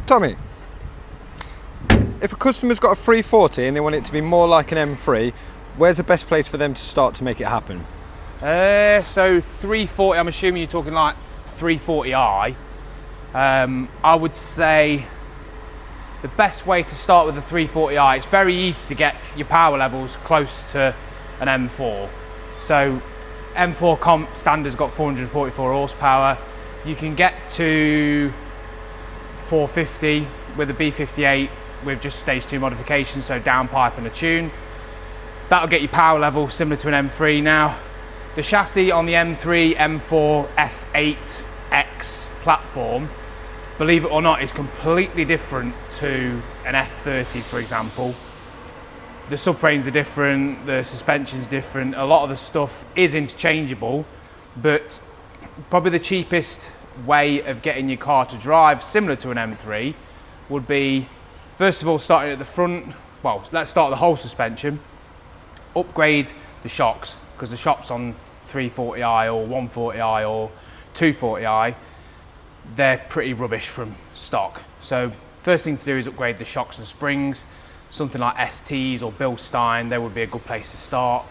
Tommy, if a customer's got a 340 and they want it to be more like an M3, where's the best place for them to start to make it happen? So 340, I'm assuming you're talking like 340i. I would say the best way to start with the 340i, it's very easy to get your power levels close to an M4. So M4 comp standard's got 444 horsepower. You can get to 450 with a B58 with just stage 2 modifications, so downpipe and a tune. That'll get your power level similar to an M3 now. The chassis on the M3, M4, F8X platform, believe it or not, is completely different to an F30, for example. The subframes are different, the suspension's different, a lot of the stuff is interchangeable, but probably the cheapest way of getting your car to drive similar to an M3 would be, first of all, starting at the front. Well, let's start with the whole suspension. Upgrade the shocks, because the shocks on 340i or 140i or 240i, they're pretty rubbish from stock. So first thing to do is upgrade the shocks and springs. Something like STs or Bilstein, they would be a good place to start.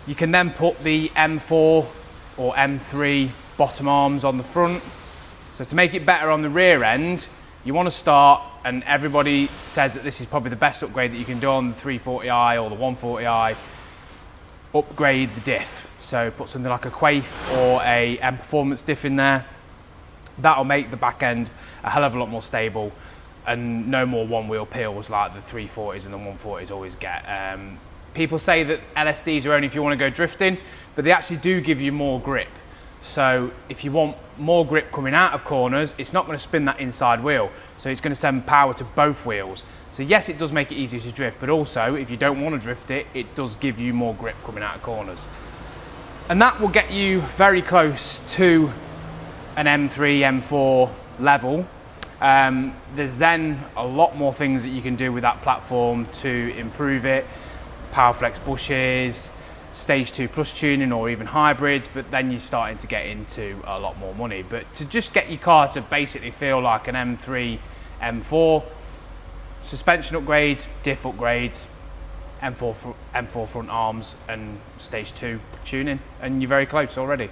You can then put the M4 or M3 bottom arms on the front. So to make it better on the rear end, you want to start, and everybody says that this is probably the best upgrade that you can do on the 340i or the 140i, upgrade the diff. So put something like a Quaife or a M Performance diff in there. That'll make the back end a hell of a lot more stable and no more one wheel peels like the 340s and the 140s always get. People say that LSDs are only if you want to go drifting, but they actually do give you more grip. So if you want more grip coming out of corners, it's not going to spin that inside wheel. So it's going to send power to both wheels. So yes, it does make it easier to drift, but also if you don't want to drift it, it does give you more grip coming out of corners. And that will get you very close to an M3, M4 level. There's then a lot more things that you can do with that platform to improve it. Powerflex bushes, stage 2 plus tuning or even hybrids, but then you're starting to get into a lot more money. But to just get your car to basically feel like an M3, M4, suspension upgrades, diff upgrades, M4 front arms and stage 2 tuning, and you're very close already.